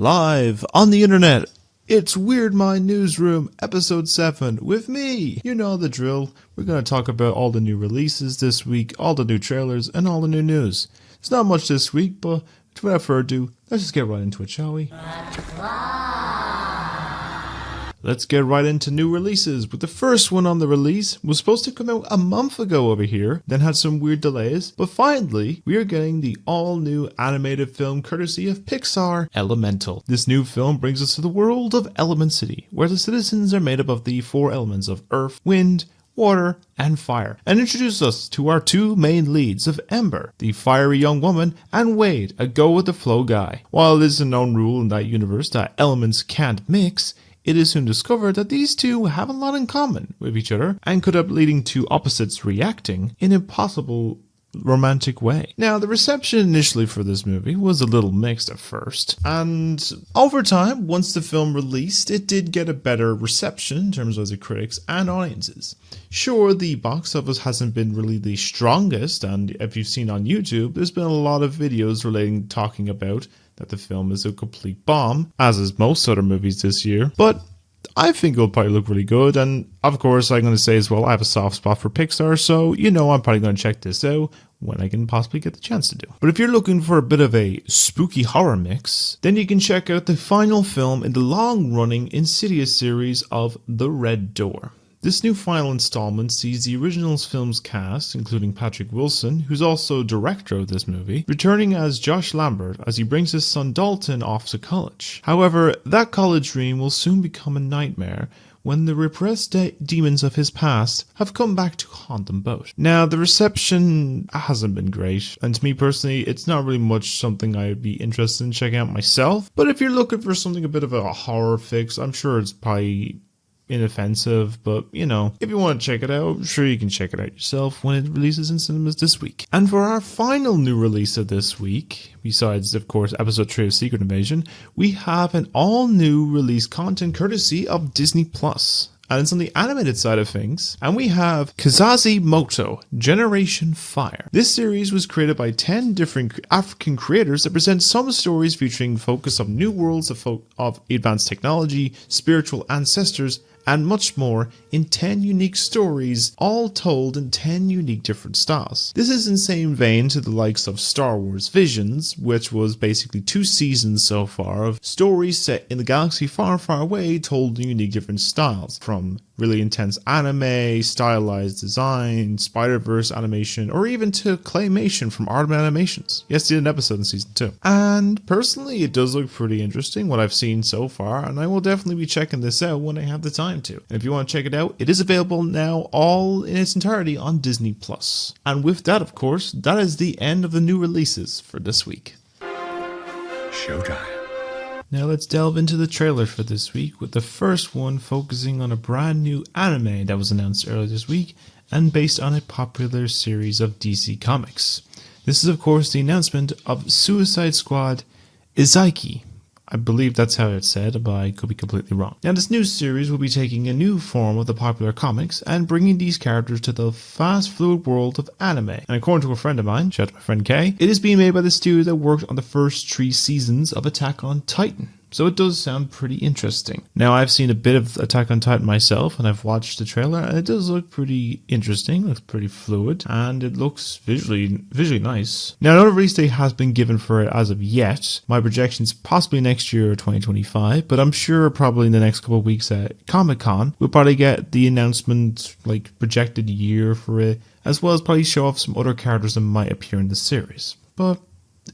Live on the internet, it's Weird Mind Newsroom, episode 7, with me. You know the drill. We're going to talk about all the new releases this week, all the new trailers, and all the new news. It's not much this week, but without further ado, let's just get right into it, shall we? Let's get right into new releases, with the first one on the release was supposed to come out a month ago over here, then had some weird delays, but finally, we are getting the all-new animated film courtesy of Pixar, Elemental. This new film brings us to the world of Element City, where the citizens are made up of the 4 elements of earth, wind, water, and fire, and introduce us to our 2 main leads of Ember, the fiery young woman, and Wade, a go-with-the-flow guy. While it is a known rule in that universe that elements can't mix, it is soon discovered that these two have a lot in common with each other and could up leading to opposites reacting in a possible romantic way. Now, the reception initially for this movie was a little mixed at first, and over time, once the film released, it did get a better reception in terms of the critics and audiences. Sure, the box office hasn't been really the strongest, and if you've seen on YouTube, there's been a lot of videos talking about that the film is a complete bomb, as is most other movies this year, but I think it'll probably look really good, and of course I'm going to say as well, I have a soft spot for Pixar, so you know I'm probably going to check this out when I can possibly get the chance to do. But if you're looking for a bit of a spooky horror mix, then you can check out the final film in the long-running Insidious series of The Red Door. This new final installment sees the original film's cast, including Patrick Wilson, who's also director of this movie, returning as Josh Lambert as he brings his son Dalton off to college. However, that college dream will soon become a nightmare when the repressed demons of his past have come back to haunt them both. Now, the reception hasn't been great, and to me personally, it's not really much something I would be interested in checking out myself, but if you're looking for something a bit of a horror fix, I'm sure it's probably inoffensive, but you know, if you want to check it out, sure, you can check it out yourself when it releases in cinemas this week. And for our final new release of this week, besides of course episode 3 of Secret Invasion, we have an all new release content courtesy of Disney Plus. And it's on the animated side of things, and we have Kazazi Moto, Generation Fire. This series was created by 10 different African creators that present some stories featuring focus on new worlds of advanced technology, spiritual ancestors, and much more in 10 unique stories, all told in 10 unique different styles. This is in the same vein to the likes of Star Wars Visions, which was basically 2 seasons so far of stories set in the galaxy far, far away, told in unique different styles, from really intense anime, stylized design, Spider-Verse animation, or even to claymation from Art Animations. Yes, they did an episode in season 2. And personally, it does look pretty interesting, what I've seen so far, and I will definitely be checking this out when I have the time to. And if you want to check it out, it is available now all in its entirety on Disney Plus. And with that, of course, that is the end of the new releases for this week. Showtime. Now let's delve into the trailer for this week, with the first one focusing on a brand new anime that was announced earlier this week and based on a popular series of DC Comics. This is of course the announcement of Suicide Squad Izaki. I believe that's how it's said, but I could be completely wrong. Now, this new series will be taking a new form of the popular comics and bringing these characters to the fast, fluid world of anime. And according to a friend of mine, shout out to my friend Kay, it is being made by the studio that worked on the first 3 seasons of Attack on Titan. So it does sound pretty interesting. Now, I've seen a bit of Attack on Titan myself, and I've watched the trailer, and it does look pretty interesting, looks pretty fluid, and it looks visually nice. Now, no release date has been given for it as of yet. My projection's possibly next year or 2025, but I'm sure probably in the next couple of weeks at Comic-Con, we'll probably get the announcement, like projected year for it, as well as probably show off some other characters that might appear in the series. But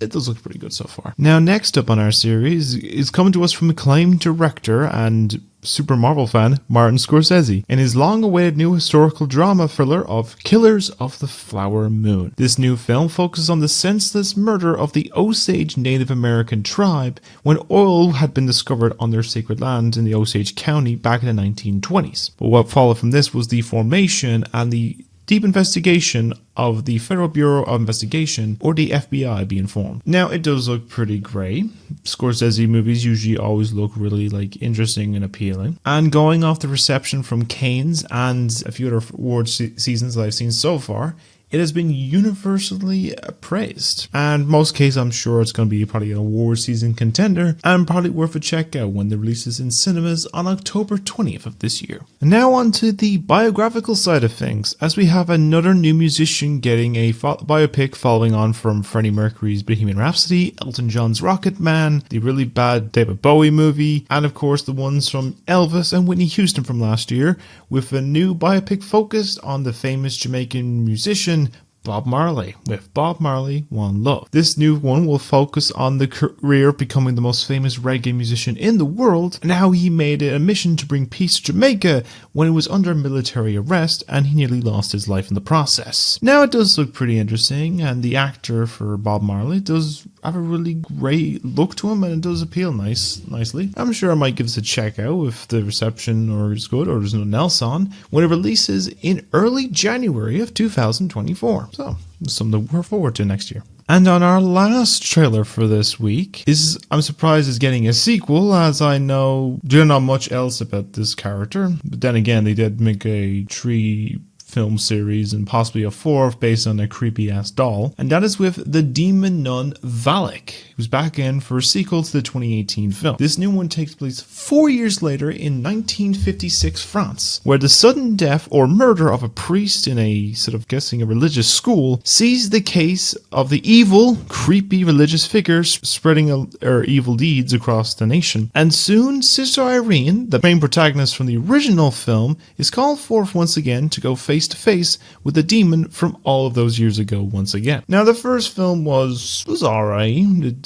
it does look pretty good so far. Now, next up on our series is coming to us from acclaimed director and Super Marvel fan Martin Scorsese in his long-awaited new historical drama thriller of Killers of the Flower Moon. This new film focuses on the senseless murder of the Osage Native American tribe when oil had been discovered on their sacred land in the Osage County back in the 1920s. But what followed from this was the formation and the deep investigation of the Federal Bureau of Investigation, or the FBI, being formed. Now, it does look pretty great. Scorsese movies usually always look really interesting and appealing. And going off the reception from Cannes and a few other award seasons that I've seen so far, it has been universally praised. And most cases, I'm sure it's going to be probably an award season contender and probably worth a check out when it releases in cinemas on October 20th of this year. And now on to the biographical side of things, as we have another new musician getting a biopic following on from Freddie Mercury's Bohemian Rhapsody, Elton John's Rocket Man, the really bad David Bowie movie, and of course the ones from Elvis and Whitney Houston from last year, with a new biopic focused on the famous Jamaican musician Bob Marley, with Bob Marley, One Love. This new one will focus on the career of becoming the most famous reggae musician in the world and how he made it a mission to bring peace to Jamaica when it was under military arrest and he nearly lost his life in the process. Now it does look pretty interesting, and the actor for Bob Marley does have a really great look to him and it does appeal nicely. I'm sure I might give this a check out if the reception or is good or there's nothing else on when it releases in early January of 2024. So, something to look forward to next year. And on our last trailer for this week I'm surprised is getting a sequel, as I know there's not much else about this character. But then again, they did make a 3 film series and possibly a 4th based on a creepy ass doll, and that is with the demon nun Valak, who's back in for a sequel to the 2018 film. This new one takes place 4 years later in 1956 France, where the sudden death or murder of a priest in a sort of guessing a religious school sees the case of the evil, creepy religious figures spreading evil deeds across the nation. And soon, Sister Irene, the main protagonist from the original film, is called forth once again to go face to face with the demon from all of those years ago once again. Now, the first film was alright.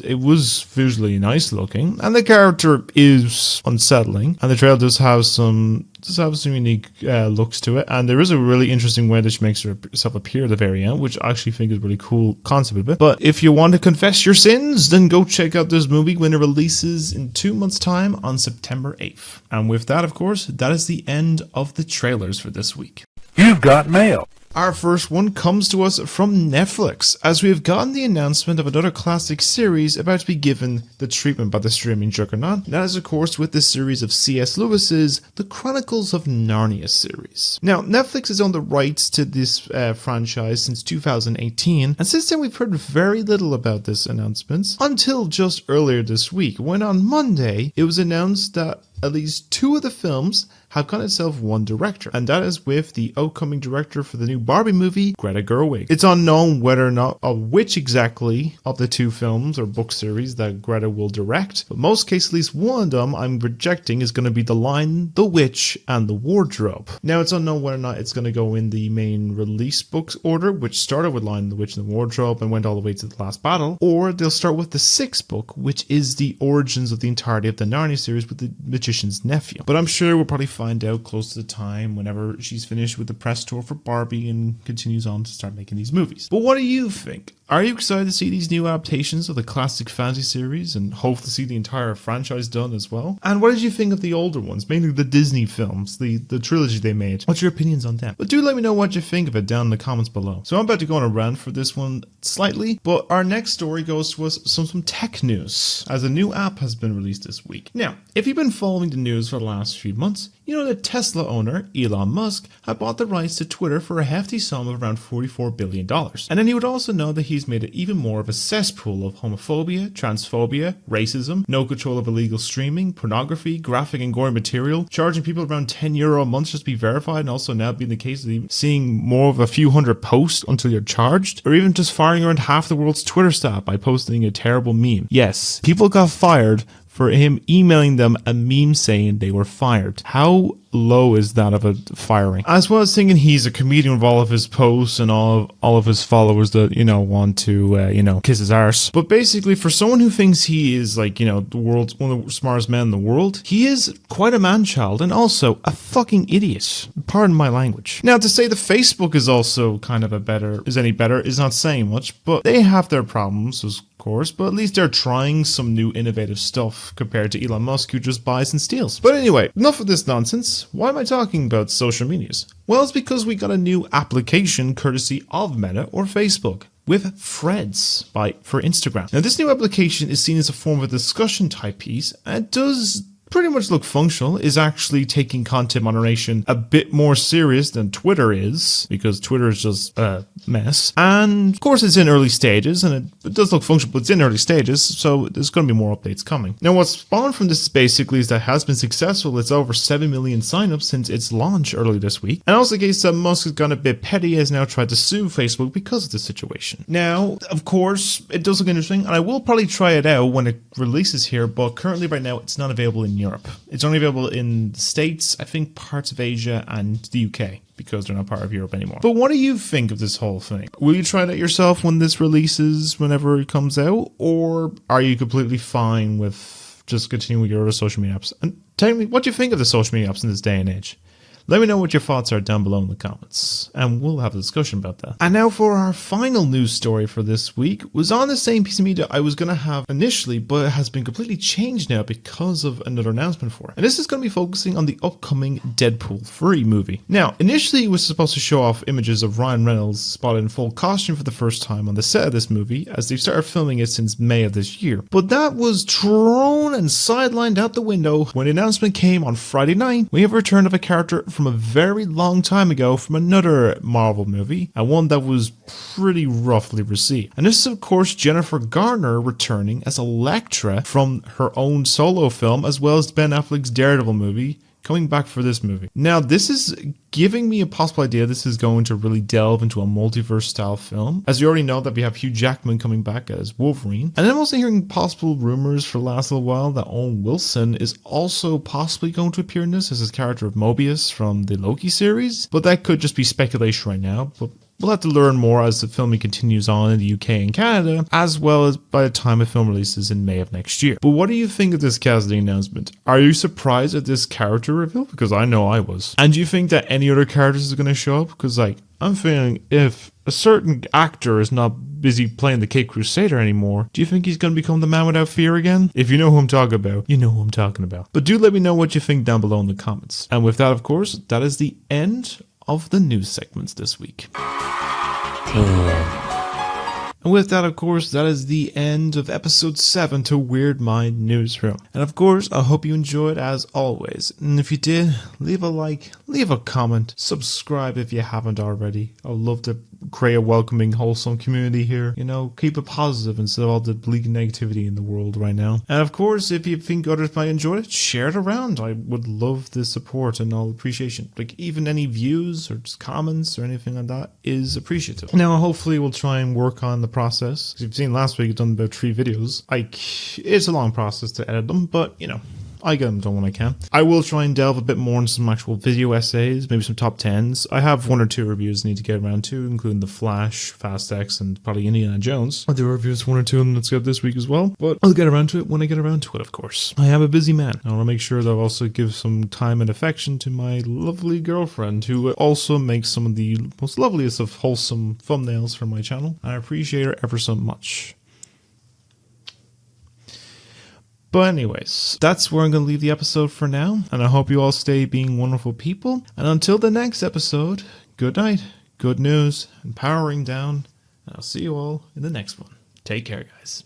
It was visually nice looking, and the character is unsettling, and the trailer does have some unique looks to it, and there is a really interesting way that she makes herself appear at the very end, which I actually think is a really cool concept of it. But if you want to confess your sins, then go check out this movie when it releases in 2 months' time on September 8th. And with that, of course, that is the end of the trailers for this week. You've got mail. Our first one comes to us from Netflix, as we have gotten the announcement of another classic series about to be given the treatment by the streaming juggernaut. That is, of course, with the series of C.S. Lewis's The Chronicles of Narnia series. Now, Netflix has owned the rights to this franchise since 2018, and since then we've heard very little about this announcement until just earlier this week, when on Monday it was announced that at least 2 of the films have got itself one director, and that is with the outcoming director for the new Barbie movie, Greta Gerwig. It's unknown whether or not which exactly of the 2 films or book series that Greta will direct, but most cases at least one of them I'm projecting is going to be The Lion, the Witch, and the Wardrobe. Now, it's unknown whether or not it's going to go in the main release books order, which started with Lion, the Witch, and the Wardrobe and went all the way to The Last Battle, or they'll start with the 6th book, which is the origins of the entirety of the Narnia series with the Magician's Nephew. But I'm sure we'll probably find out close to the time whenever she's finished with the press tour for Barbie and continues on to start making these movies. But what do you think? Are you excited to see these new adaptations of the classic fantasy series and hope to see the entire franchise done as well? And what did you think of the older ones, mainly the Disney films, the trilogy they made? What's your opinions on them? But do let me know what you think of it down in the comments below. So I'm about to go on a rant for this one slightly, but our next story goes to us some tech news, as a new app has been released this week. Now, if you've been following the news for the last few months, you know that Tesla owner Elon Musk had bought the rights to Twitter for a hefty sum of around $44 billion. And then you would also know that he's made it even more of a cesspool of homophobia, transphobia, racism, no control of illegal streaming, pornography, graphic and gory material, charging people around €10 a month just to be verified, and also now being the case of seeing more of a few hundred posts until you're charged, or even just firing around half the world's Twitter staff by posting a terrible meme. Yes, people got fired for him emailing them a meme saying they were fired. How low is that of a firing? As well as thinking he's a comedian with all of his posts and all of his followers that, want to, kiss his arse. But basically, for someone who thinks he is the world's one of the smartest men in the world, he is quite a man-child and also a fucking idiot. Pardon my language. Now, to say that Facebook is also kind of any better is not saying much, but they have their problems, of course, but at least they're trying some new innovative stuff compared to Elon Musk, who just buys and steals. But anyway, enough of this nonsense. Why am I talking about social medias? Well, it's because we got a new application courtesy of Meta or Facebook, with Threads for Instagram. Now, this new application is seen as a form of a discussion type piece, and it does pretty much look functional, is actually taking content moderation a bit more serious than Twitter is, because Twitter is just a mess. And of course it's in early stages, and it does look functional, but it's in early stages, so there's going to be more updates coming. Now what's spawned from this basically is that it has been successful. It's over 7 million signups since its launch early this week. And also the case that Musk has gone a bit petty, has now tried to sue Facebook because of the situation. Now, of course, it does look interesting, and I will probably try it out when it releases here, but currently right now it's not available in Europe. It's only available in the States, I think parts of Asia and the UK, because they're not part of Europe anymore. But what do you think of this whole thing? Will you try it out yourself when this releases, whenever it comes out, or are you completely fine with just continuing with your other social media apps? And tell me, what do you think of the social media apps in this day and age? Let me know what your thoughts are down below in the comments, and we'll have a discussion about that. And now for our final news story for this week, was on the same piece of media I was going to have initially, but it has been completely changed now because of another announcement for it. And this is going to be focusing on the upcoming Deadpool 3 movie. Now, initially it was supposed to show off images of Ryan Reynolds spotted in full costume for the first time on the set of this movie, as they've started filming it since May of this year. But that was thrown and sidelined out the window when the announcement came on Friday night. We have a return of a character from a very long time ago from another Marvel movie, and one that was pretty roughly received. And this is of course Jennifer Garner returning as Elektra from her own solo film, as well as Ben Affleck's Daredevil movie, coming back for this movie. Now, this is giving me a possible idea this is going to really delve into a multiverse style film, as you already know that we have Hugh Jackman coming back as Wolverine. And I'm also hearing possible rumors for the last little while that Owen Wilson is also possibly going to appear in this as his character of Mobius from the Loki series, but that could just be speculation right now. But we'll have to learn more as the filming continues on in the UK and Canada, as well as by the time the film releases in May of next year. But what do you think of this casting announcement? Are you surprised at this character reveal? Because I know I was. And do you think that any other characters are going to show up? Because I'm feeling if a certain actor is not busy playing the Cape Crusader anymore, do you think he's going to become the Man Without Fear again? If you know who I'm talking about, you know who I'm talking about. But do let me know what you think down below in the comments. And with that, of course, that is the end of the news segments this week. And with that, of course, that is the end of episode 7 to Weird Mind Newsroom. And of course, I hope you enjoyed as always. And if you did, leave a like, leave a comment, subscribe if you haven't already. I'd love to create a welcoming, wholesome community here. You know, keep it positive instead of all the bleak negativity in the world right now. And of course, if you think others might enjoy it, share it around. I would love the support and all appreciation. Like, even any views or just comments or anything like that is appreciative. Now, hopefully we'll try and work on the process. As you've seen last week, I've done about 3 videos. It's a long process to edit them, but you know, I get them done when I can. I will try and delve a bit more into some actual video essays, maybe some top 10s. I have 1 or 2 reviews I need to get around to, including The Flash, Fast X, and probably Indiana Jones. I'll do reviews 1 or 2 of them that's got this week as well, but I'll get around to it when I get around to it, of course. I am a busy man. I want to make sure that I'll also give some time and affection to my lovely girlfriend, who also makes some of the most loveliest of wholesome thumbnails for my channel. I appreciate her ever so much. But anyways, that's where I'm going to leave the episode for now, and I hope you all stay being wonderful people. And until the next episode, good night, good news, and powering down, and I'll see you all in the next one. Take care, guys.